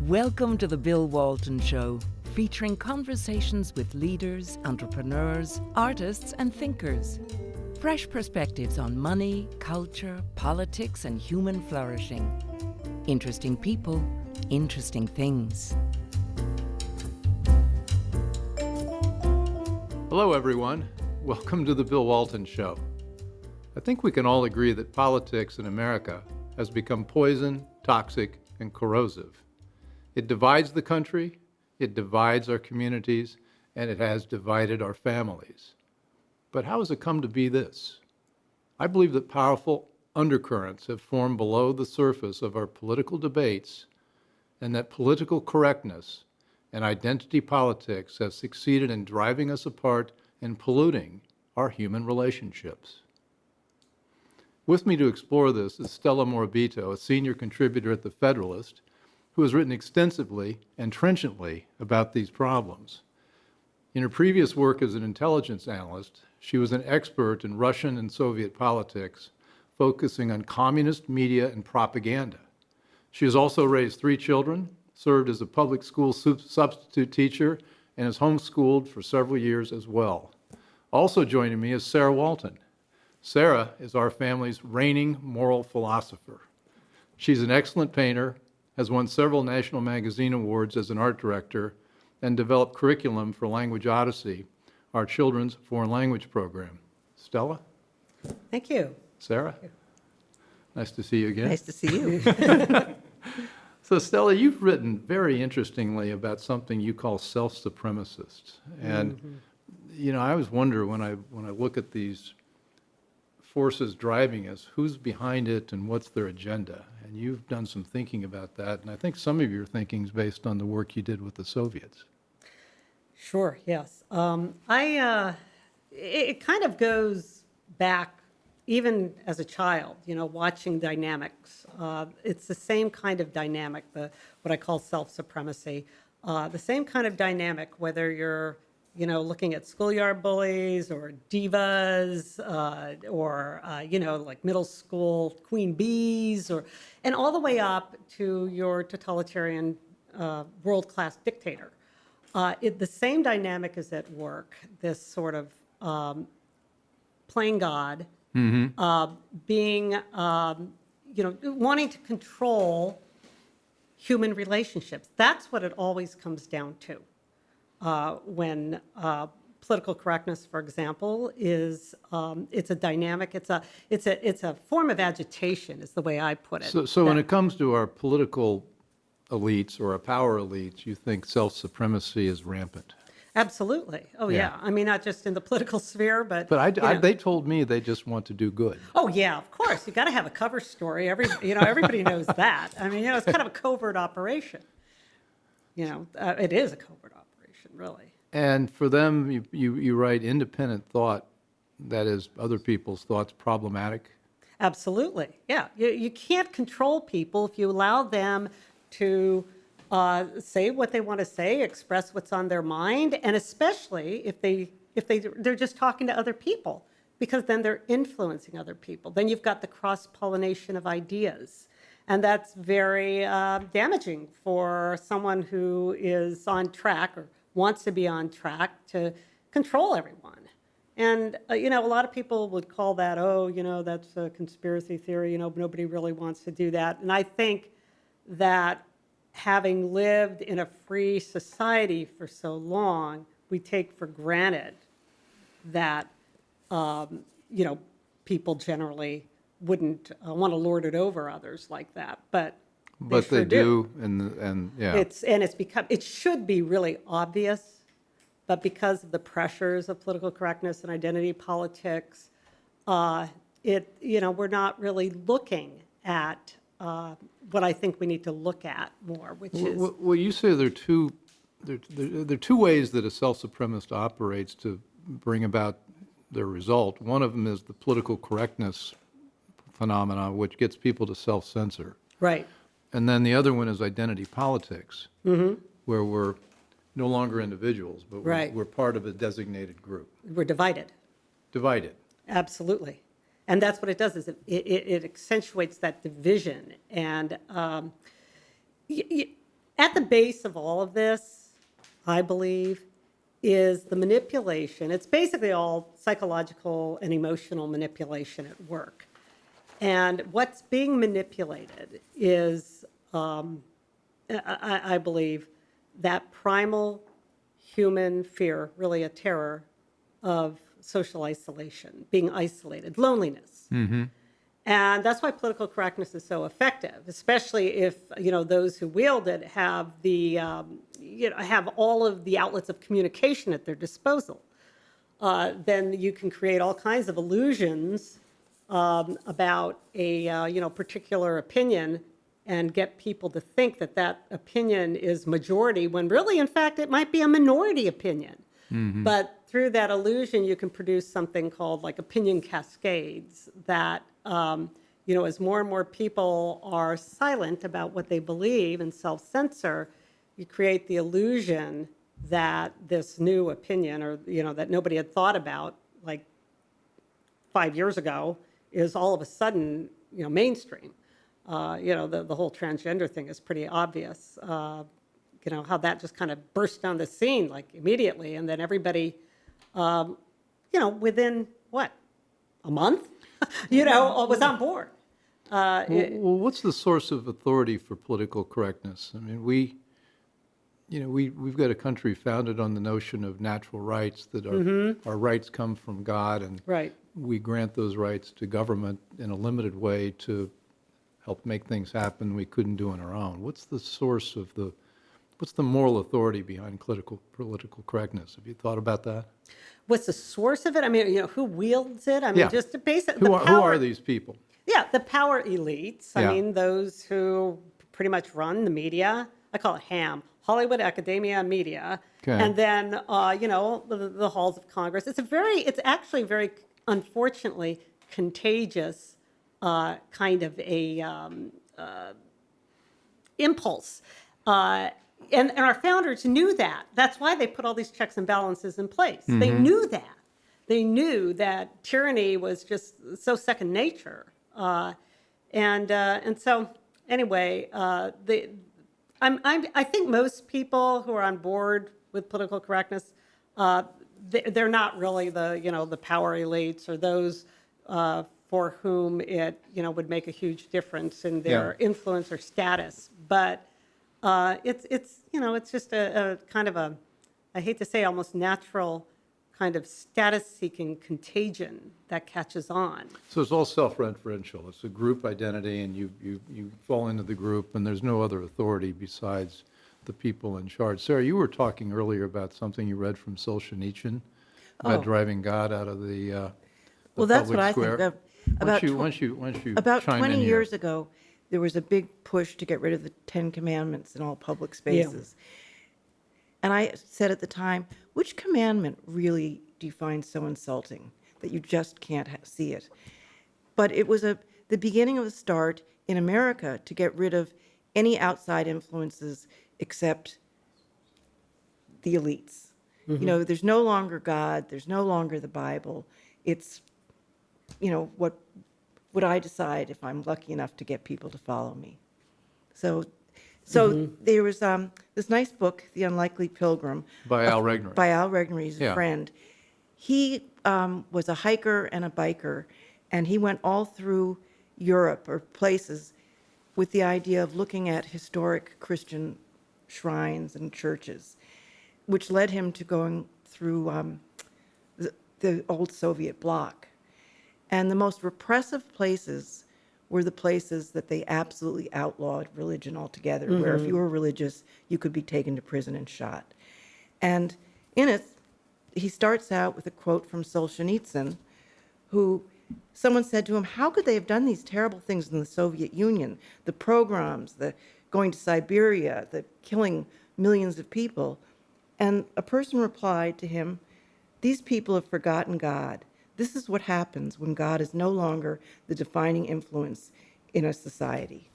Welcome to the Bill Walton Show, featuring conversations with leaders, entrepreneurs, artists, and thinkers. Fresh perspectives on money, culture, politics, and human flourishing. Interesting people, interesting things. Hello, everyone. Welcome to the Bill Walton Show. I think we can all agree that politics in America has become poison, toxic, and corrosive. It divides the country, it divides our communities, and it has divided our families. But how has it come to be this? I believe that powerful undercurrents have formed below the surface of our political debates, and that political correctness and identity politics have succeeded in driving us apart and polluting our human relationships. With me to explore this is Stella Morabito, a senior contributor at The Federalist, who has written extensively and trenchantly about these problems. In her previous work as an intelligence analyst, she was an expert in Russian and Soviet politics, focusing on communist media and propaganda. She has also raised 3 children, served as a public school substitute teacher, and is homeschooled for several years as well. Also joining me is Sarah Walton. Sarah is our family's reigning moral philosopher. She's an excellent painter, has won several National Magazine Awards as an art director, and developed curriculum for Language Odyssey, our children's foreign language program. Stella? Thank you. Sarah? Nice to see you again. Nice to see you. So Stella, you've written very interestingly about something you call self-supremacists. And you know, I always wonder when I look at these forces driving us, who's behind it and what's their agenda? And you've done some thinking about that, and I think some of your thinking is based on the work you did with the Soviets. Sure, yes. It kind of goes back even as a child, you know, watching dynamics. It's the same kind of dynamic, what I call self-supremacy. The same kind of dynamic, whether you're looking at schoolyard bullies or divas or like middle school queen bees and all the way up to your totalitarian world-class dictator. The same dynamic is at work, this sort of playing God, being, wanting to control human relationships. That's what it always comes down to. When political correctness, for example, is it's a dynamic. It's a form of agitation, is the way I put it. So when it comes to our political elites or our power elites, you think self-supremacy is rampant? Absolutely. Oh yeah. I mean, not just in the political sphere, but they told me they just want to do good. Oh yeah, of course. You got to have a cover story. Everybody knows that. I mean, it's kind of a covert operation. It is a covert operation. Really. And for them, you write independent thought, that is other people's thoughts, problematic? Absolutely, yeah. You can't control people if you allow them to say what they want to say, express what's on their mind, and especially if they're just talking to other people, because then they're influencing other people. Then you've got the cross-pollination of ideas. And that's very damaging for someone who is on track or wants to be on track to control everyone. And, a lot of people would call that, that's a conspiracy theory, nobody really wants to do that. And I think that having lived in a free society for so long, we take for granted that, people generally wouldn't want to lord it over others like that, but they sure do, and yeah. It should be really obvious, but because of the pressures of political correctness and identity politics, we're not really looking at what I think we need to look at more, which is. Well, you say there are two ways that a self-supremacist operates to bring about their result. One of them is the political correctness phenomena, which gets people to self-censor. Right. And then the other one is identity politics, where we're no longer individuals, but we're part of a designated group. We're divided. Divided. Absolutely. And that's what it does, is it accentuates that division. And At the base of all of this, I believe, is the manipulation. It's basically all psychological and emotional manipulation at work. And what's being manipulated is, I believe, that primal human fear, really a terror of social isolation, being isolated, loneliness. And that's why political correctness is so effective, especially if, those who wield it have have all of the outlets of communication at their disposal. Then you can create all kinds of illusions about a, particular opinion and get people to think that that opinion is majority when really, in fact, it might be a minority opinion. But through that illusion, you can produce something called like opinion cascades that, as more and more people are silent about what they believe and self-censor, you create the illusion that this new opinion or, that nobody had thought about like 5 years ago is all of a sudden, mainstream. The whole transgender thing is pretty obvious. How that just kind of burst on the scene like immediately, and then everybody, within what, a month, was on board. Well, what's the source of authority for political correctness? I mean, we've got a country founded on the notion of natural rights, that our rights come from God, and Right. we grant those rights to government in a limited way to help make things happen we couldn't do on our own. What's the source of what's the moral authority behind political correctness? Have you thought about that? What's the source of it? I mean, who wields it? I mean, Yeah. just to base it. Who are these people? Yeah, the power elites. I Yeah. mean, those who pretty much run the media. I call it HAM, Hollywood, Academia, Media. Okay. And then, the halls of Congress. It's actually very, unfortunately, contagious kind of a impulse. And our founders knew that. That's why they put all these checks and balances in place. They knew that. They knew that tyranny was just so second nature. And so anyway, I think most people who are on board with political correctness, they're not really the power elites or those for whom it would make a huge difference in their influence or status. But it's just a kind of a, I hate to say, almost natural kind of status-seeking contagion that catches on. So it's all self-referential. It's a group identity, and you fall into the group, and there's no other authority besides the people in charge. Sarah, you were talking earlier about something you read from Solzhenitsyn about driving God out of the well, that's public what square. I think. About 20 years ago, there was a big push to get rid of the 10 Commandments in all public spaces. And I said at the time, which commandment really do you find so insulting that you just can't see it? But it was the beginning of a start in America to get rid of any outside influences except the elites. There's no longer God, there's no longer the Bible. It's, what I decide if I'm lucky enough to get people to follow me. So there was this nice book, The Unlikely Pilgrim. By Al Regnery. By Al Regnery, he's a friend. He was a hiker and a biker, and he went all through Europe or places with the idea of looking at historic Christian shrines and churches, which led him to going through the old Soviet bloc. And the most repressive places were the places that they absolutely outlawed religion altogether, where if you were religious, you could be taken to prison and shot. And in it, he starts out with a quote from Solzhenitsyn, who someone said to him, how could they have done these terrible things in the Soviet Union? The pogroms, the going to Siberia, the killing millions of people. And a person replied to him, these people have forgotten God. This is what happens when God is no longer the defining influence in a society.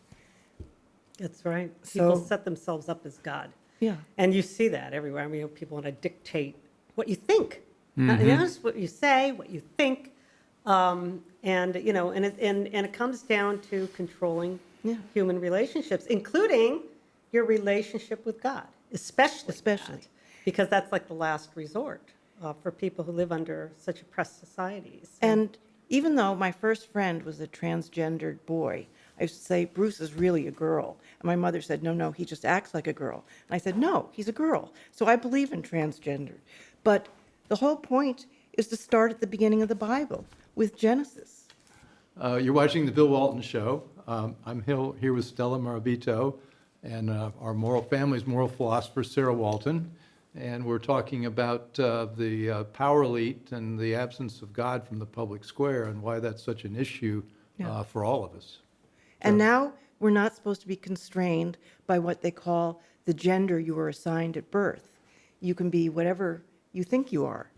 That's right. People So- set themselves up as God. Yeah. And you see that everywhere. I mean, people want to dictate what you think. Not just what you say, what you think. And it comes down to controlling human relationships, including, your relationship with God, especially Especially. that, because that's like the last resort for people who live under such oppressed societies. And even though my first friend was a transgendered boy, I used to say, Bruce is really a girl. And my mother said, no, he just acts like a girl. And I said, no, he's a girl. So I believe in transgender. But the whole point is to start at the beginning of the Bible with Genesis. You're watching The Bill Walton Show. I'm here with Stella Morabito and our family's moral philosopher, Sarah Walton. And we're talking about the power elite and the absence of God from the public square and why that's such an issue for all of us. And now we're not supposed to be constrained by what they call the gender you were assigned at birth. You can be whatever you think you are.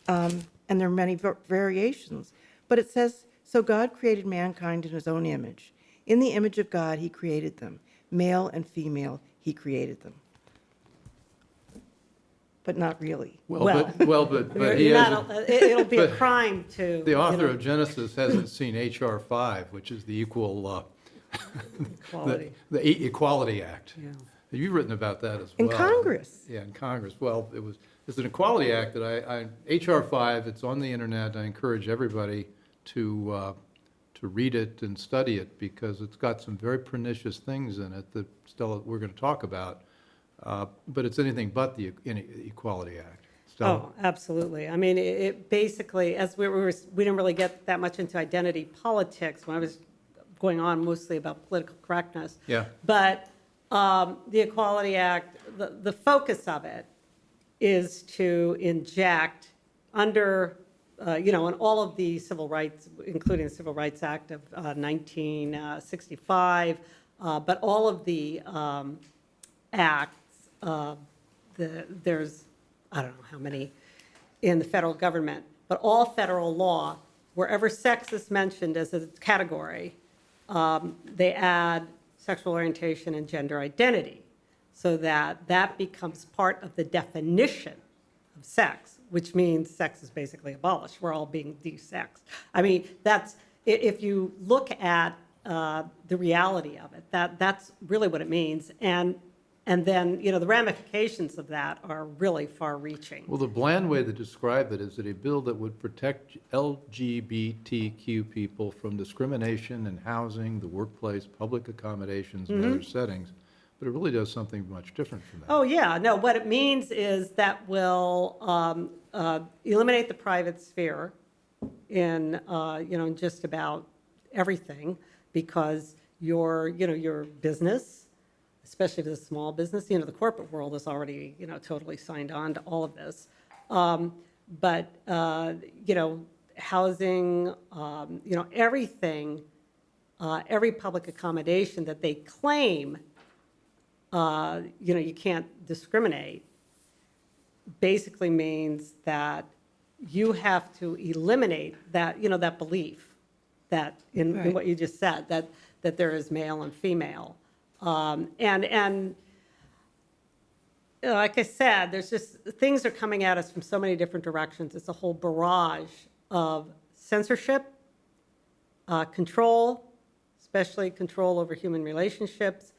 And there are many variations. But it says, so God created mankind in his own image. In the image of God, he created them. Male and female, he created them. But not really. But he You're hasn't. not, it'll be a but crime to. The author you know, of Genesis hasn't seen H.R. 5, which is the Equality. the Equality Act. Yeah. You've written about that as In well. Congress. Yeah, in Congress. Well, it's an Equality Act that H.R. 5, it's on the internet. I encourage everybody to read it and study it because it's got some very pernicious things in it that, Stella, we're going to talk about. But it's anything but the Equality Act. Stella? Oh, absolutely. I mean, it basically, as we didn't really get that much into identity politics when I was going on mostly about political correctness. Yeah. But the Equality Act, the focus of it is to inject under, in all of the civil rights, including the Civil Rights Act of 1965, but all of the acts, there's, I don't know how many in the federal government, but all federal law, wherever sex is mentioned as a category, they add sexual orientation and gender identity so that that becomes part of the definition of sex, which means sex is basically abolished. We're all being de-sexed. I mean, if you look at the reality of it, that's really what it means. And then, the ramifications of that are really far-reaching. Well, the bland way to describe it is that a bill that would protect LGBTQ people from discrimination in housing, the workplace, public accommodations, and other settings, but it really does something much different from that. Oh, yeah. No, what it means is that will eliminate the private sphere in, just about everything because your business, especially if it's a small business, the corporate world is already, totally signed on to all of this. But housing, everything, every public accommodation that they claim, you can't discriminate, basically means that you have to eliminate that, that belief that in what you just said, that there is male and female. And like I said, there's just things are coming at us from so many different directions. It's a whole barrage of censorship, control, especially control over human relationships.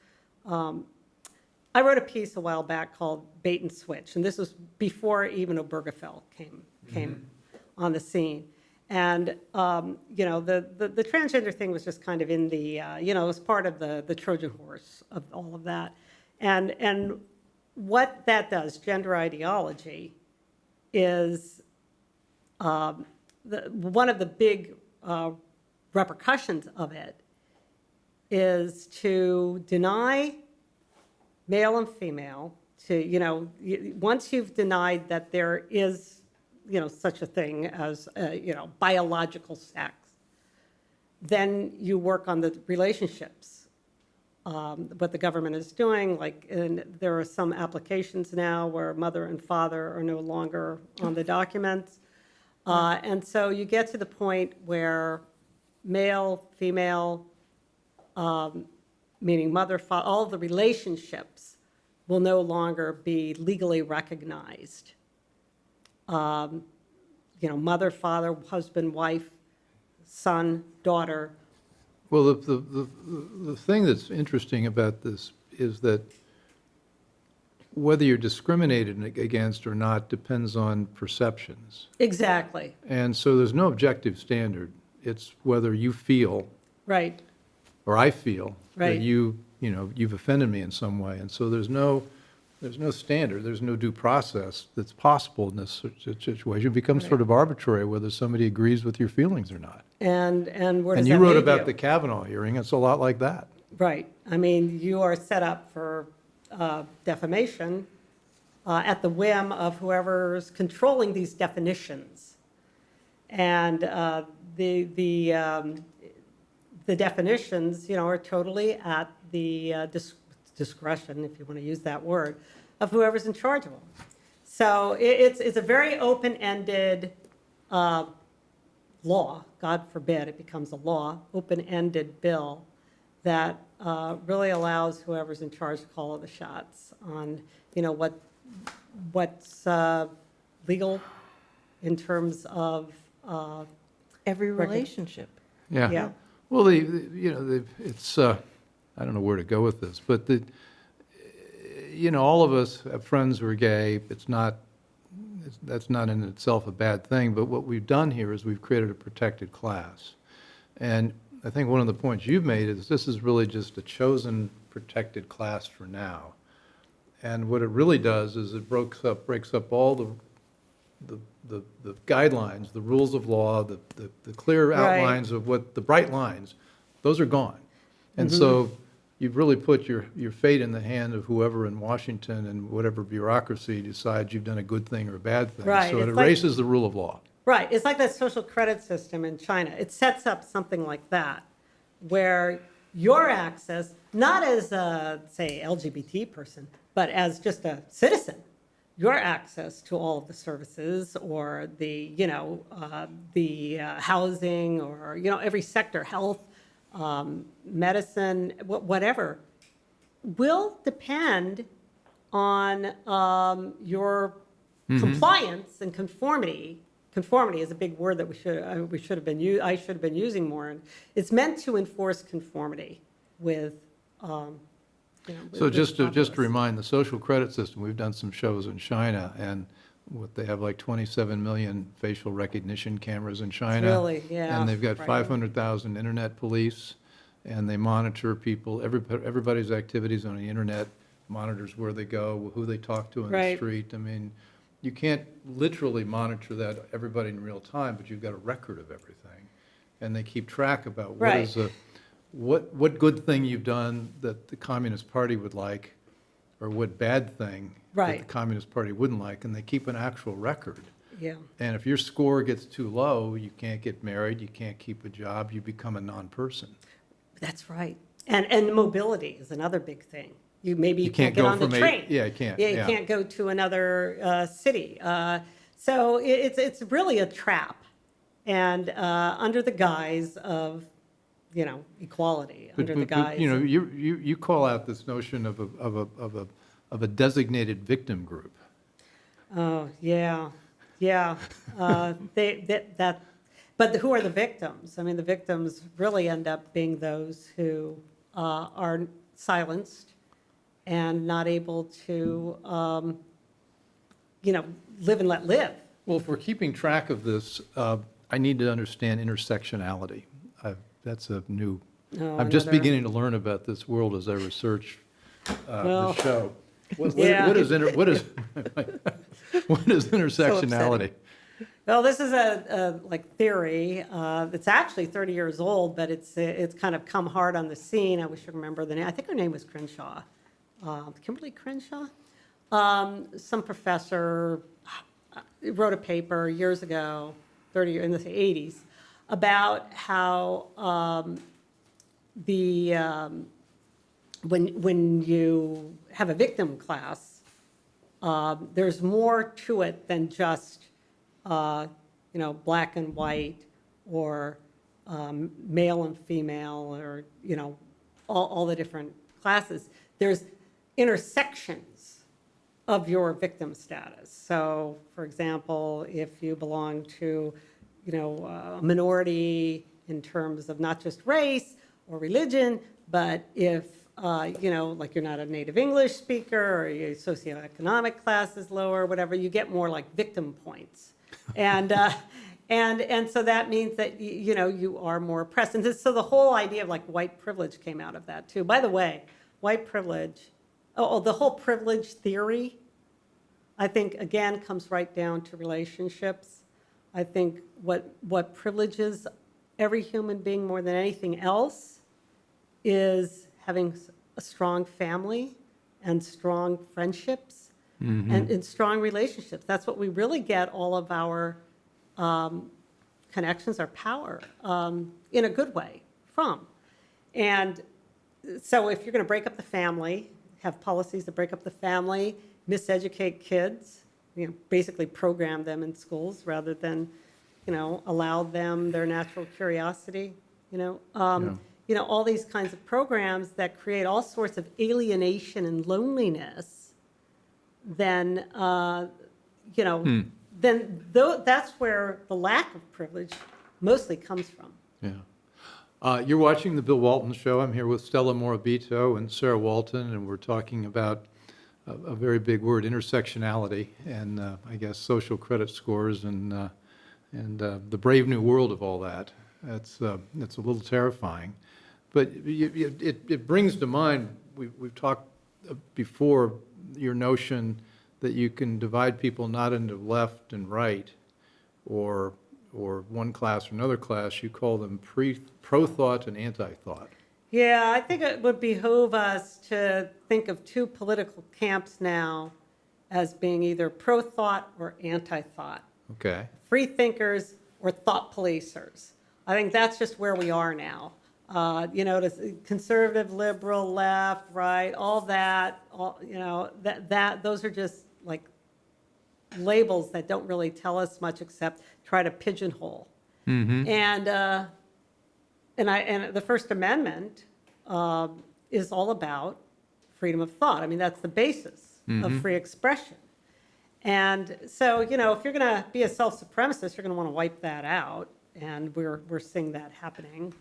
I wrote a piece a while back called Bait and Switch, and this was before even Obergefell came on the scene. And, the transgender thing was just kind of in the, it was part of the Trojan horse of all of that. And what that does, gender ideology, is one of the big repercussions of it is to deny male and female, once you've denied that there is such a thing as, biological sex, then you work on the relationships. What the government is doing, and there are some applications now where mother and father are no longer on the documents. And so you get to the point where male, female, meaning mother, father, all of the relationships will no longer be legally recognized. Mother, father, husband, wife, son, daughter. Well, the thing that's interesting about this is that whether you're discriminated against or not depends on perceptions. Exactly, And so there's no objective standard. It's whether you feel, right, or I feel, Right. that you've offended me in some way. And so there's no standard, there's no due process that's possible in this situation. It becomes sort of arbitrary whether somebody agrees with your feelings or not. and where does And that you wrote leave about you? the Kavanaugh hearing, it's a lot like that. Right. I mean, you are set up for defamation at the whim of whoever's controlling these definitions. And the definitions, are totally at the discretion, if you want to use that word, of whoever's in charge of them. So it's a very open-ended law, God forbid it becomes a law, open-ended bill that really allows whoever's in charge to call all the shots on, what's legal in terms of, Every relationship. yeah, Well, it's, I don't know where to go with this, but all of us have friends who are gay. That's not in itself a bad thing, but what we've done here is we've created a protected class. And I think one of the points you've made is this is really just a chosen protected class for now. And what it really does is it breaks up all the guidelines, the rules of law, the clear Right. outlines of what, the bright lines, those are gone. And so you've really put your fate in the hand of whoever in Washington and whatever bureaucracy decides you've done a good thing or a bad thing. Right, So it it's like- erases the rule of law. Right, it's like that social credit system in China. It sets up something like that, where your access, not as a, say, LGBT person, but as just a citizen, your access to all of the services or the, housing or, every sector, health, medicine, whatever, will depend on your compliance and conformity. Conformity is a big word that I should have been using more. And it's meant to enforce conformity with, So with just to populace. remind, the social credit system, we've done some shows in China, and they have like 27 million facial recognition cameras in China. Really, yeah, And they've got right. 500,000 internet police, and they monitor people, everybody's activities on the internet, monitors where they go, who they talk to in the Right. street. I mean, you can't literally monitor that, everybody in real time, but you've got a record of everything. And they keep track about what Right. is what good thing you've done that the Communist Party would like, or what bad thing that Right. the Communist Party wouldn't like, and they keep an actual record. Yeah, And if your score gets too low, you can't get married, you can't keep a job, you become a non-person. that's right. And mobility is another big thing. You can't get go on the from train. Yeah, you can't. Yeah, you can't go to another city. So it's really a trap, and under the guise of, equality, But- under the but, guise. you call out this notion of a designated victim group. Oh, yeah, yeah. But who are the victims? I mean, the victims really end up being those who are silenced and not able to, live and let live. Well, if we're keeping track of this, I need to understand intersectionality. That's a new, Oh, I'm just another- beginning to learn about this world as I research Well, the show. What yeah. is intersectionality? Well, this is a theory. It's actually 30 years old, but it's kind of come hard on the scene. I wish I remember the name. I think her name was Crenshaw, Kimberly Crenshaw. Some professor wrote a paper years ago, in the 80s, about how when you have a victim class, there's more to it than just black and white, or male and female, or all the different classes. There's intersections of your victim status. So, for example, if you belong to a minority in terms of not just race or religion, but if like you're not a native English speaker or your socioeconomic class is lower or whatever, you get more like victim points. And, and so that means that, you are more oppressed. And so the whole idea of like white privilege came out of that too. By the way, white privilege, the whole privilege theory, I think, again, comes right down to relationships. I think what privileges every human being more than anything else is having a strong family and strong friendships and strong relationships. That's what we really get all of our connections, our power, in a good way from. And so if you're going to break up the family, have policies that break up the family, miseducate kids, basically program them in schools rather than, allow them their natural curiosity, all these kinds of programs that create all sorts of alienation and loneliness, then, that's where the lack of privilege mostly comes from. Yeah. You're watching The Bill Walton Show. I'm here with Stella Morabito and Sarah Walton, and we're talking about a very big word, intersectionality, and I guess social credit scores and the brave new world of all that. It's a little terrifying. But it brings to mind, we've talked before, your notion that you can divide people not into left and right, or one class or another class. You call them pro-thought and anti-thought. Yeah, I think it would behoove us to think of two political camps now as being either pro-thought or anti-thought. Okay. Free thinkers or thought policers. I think that's just where we are now. Conservative, liberal, left, right, all that, those are just like labels that don't really tell us much except try to pigeonhole. Mm-hmm. And the First Amendment is all about freedom of thought. I mean, that's the basis of free expression. And so, if you're going to be a self-supremacist, you're going to want to wipe that out. And we're seeing that happening,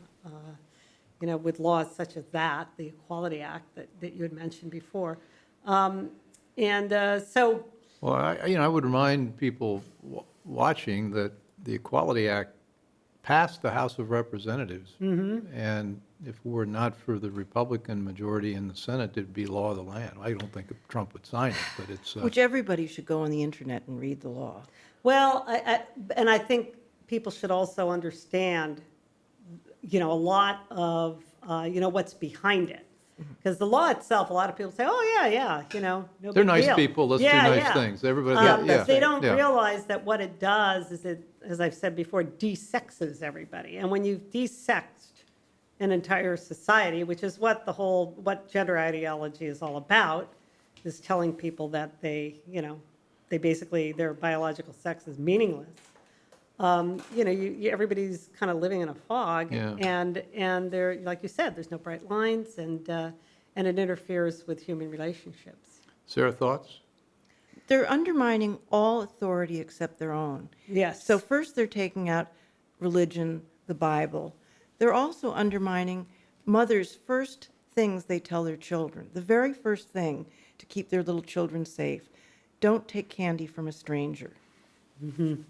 with laws such as that, the Equality Act that you had mentioned before. Well, I would remind people watching that the Equality Act passed the House of Representatives, and if it were not for the Republican majority in the Senate, it'd be law of the land. I don't think Trump would sign it, but it's... Which everybody should go on the internet and read the law. Well, I think people should also understand, a lot of, what's behind it. Because the law itself, a lot of people say, oh, yeah, no big They're nice deal. people, let's do nice things. Everybody, But they don't realize that what it does is it, as I've said before, desexes everybody. And when you've desexed an entire society, which is what gender ideology is all about, is telling people that they basically, their biological sex is meaningless. Everybody's kind of living in a fog, and there, like you said, there's no bright lines, and it interferes with human relationships. Sarah, thoughts? They're undermining all authority except their own. Yes. So first they're taking out religion, the Bible. They're also undermining mothers' first things they tell their children. The very first thing to keep their little children safe: don't take candy from a stranger. Mm-hmm.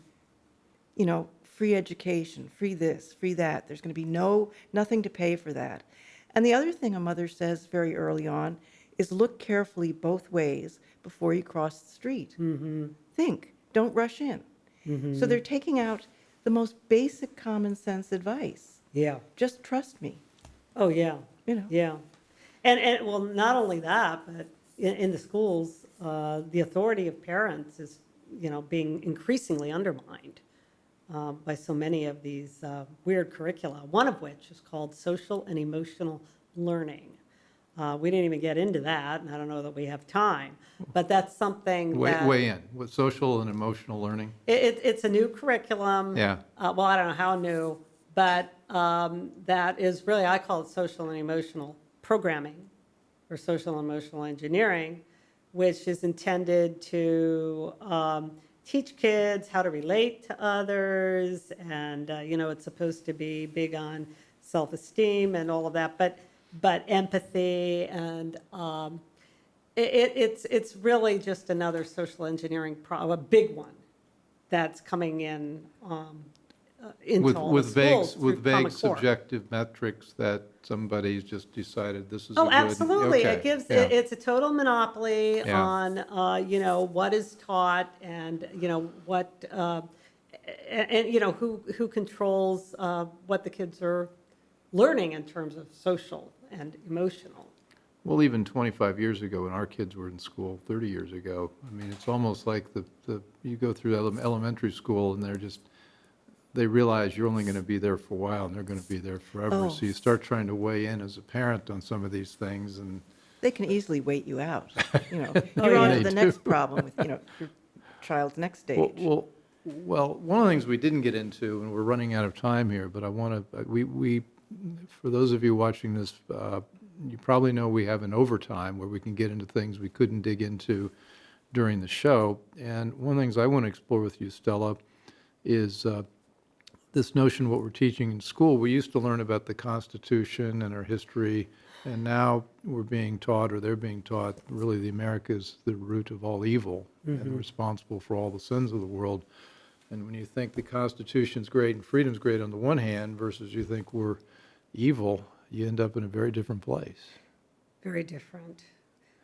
Free education, free this, free that. There's going to be nothing to pay for that. And the other thing a mother says very early on is look carefully both ways before you cross the street. Mm-hmm. Think, don't rush in. Mm-hmm. So they're taking out the most basic common sense advice. Yeah. Just trust me. Oh, yeah. Yeah. And well, not only that, but in the schools, the authority of parents is, being increasingly undermined by so many of these weird curricula, one of which is called social and emotional learning. We didn't even get into that, and I don't know that we have time, but that's something Weigh in with social and emotional learning. It's a new curriculum. Yeah. Well, I don't know how new, but that is really, I call it social and emotional programming or social and emotional engineering, which is intended to teach kids how to relate to others, and it's supposed to be big on self-esteem and all of that. But but empathy, and it's really just another social engineering a big one that's coming in into all the schools through with vague Common Core. subjective metrics that somebody's just decided this is a Oh, good. absolutely. Okay, It gives, yeah. it's a total monopoly Yeah. on, what is taught and, what, and, who controls what the kids are learning in terms of social and emotional. Well, even 25 years ago, when our kids were in school, 30 years ago, I mean, it's almost like you go through elementary school and they realize you're only going to be there for a while and they're going to be there forever. Oh. So you start trying to weigh in as a parent on some of these things, and They can easily wait you out. You're yeah. on to They the do. next problem with, your child's next stage. Well, one of the things we didn't get into, and we're running out of time here, but I want to, we, for those of you watching this, you probably know we have an overtime where we can get into things we couldn't dig into during the show. And one of the things I want to explore with you, Stella, is this notion of what we're teaching in school. We used to learn about the Constitution and our history, and now we're being taught, or they're being taught, really the America is the root of all evil and responsible for all the sins of the world. And when you think the Constitution's great and freedom's great on the one hand versus you think we're evil, you end up in a very different place. Very different.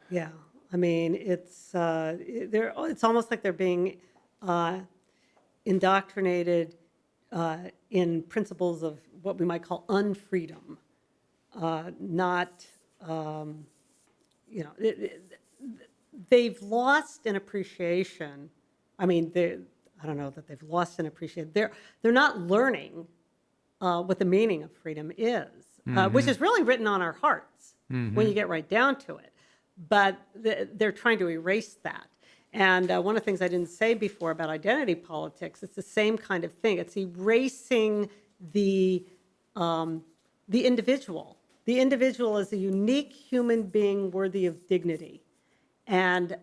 Yeah. I mean, it's almost like they're being indoctrinated in principles of what we might call unfreedom, not, they've lost an appreciation. I mean, I don't know that they've lost an appreciation. They're not learning what the meaning of freedom is, which is really written on our hearts when you get right down to it. But they're trying to erase that. And one of the things I didn't say before about identity politics, it's the same kind of thing. It's erasing the individual. The individual is a unique human being worthy of dignity. And,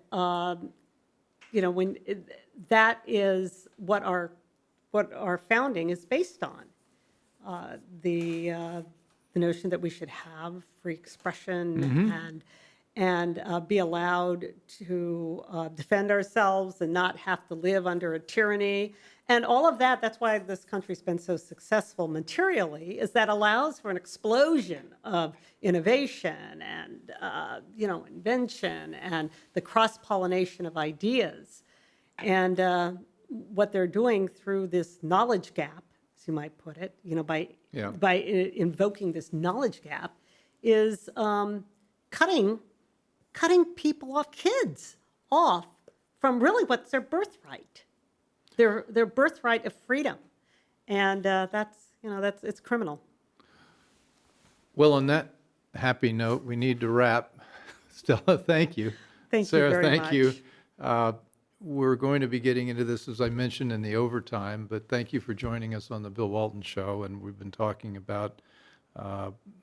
that is what our founding is based on. The notion that we should have free expression and be allowed to defend ourselves and not have to live under a tyranny. And all of that, that's why this country's been so successful materially, is that allows for an explosion of innovation and, invention and the cross-pollination of ideas. And what they're doing through this knowledge gap, as you might put it, by invoking this knowledge gap, is cutting people off, kids off from really what's their birthright, their birthright of freedom, and it's criminal. Well, on that happy note, we need to wrap. Stella, thank you. Thank Sarah, you very thank much. you. We're going to be getting into this, as I mentioned, in the overtime, but thank you for joining us on the Bill Walton Show, and we've been talking about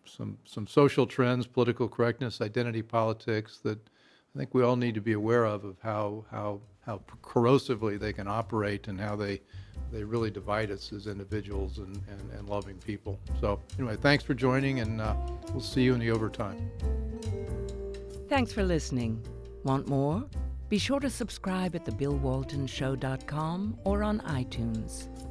some social trends, political correctness, identity politics that I think we all need to be aware of how corrosively they can operate and how they really divide us as individuals and loving people. So anyway, thanks for joining, and we'll see you in the overtime. Thanks for listening. Want more? Be sure to subscribe at thebillwaltonshow.com or on iTunes.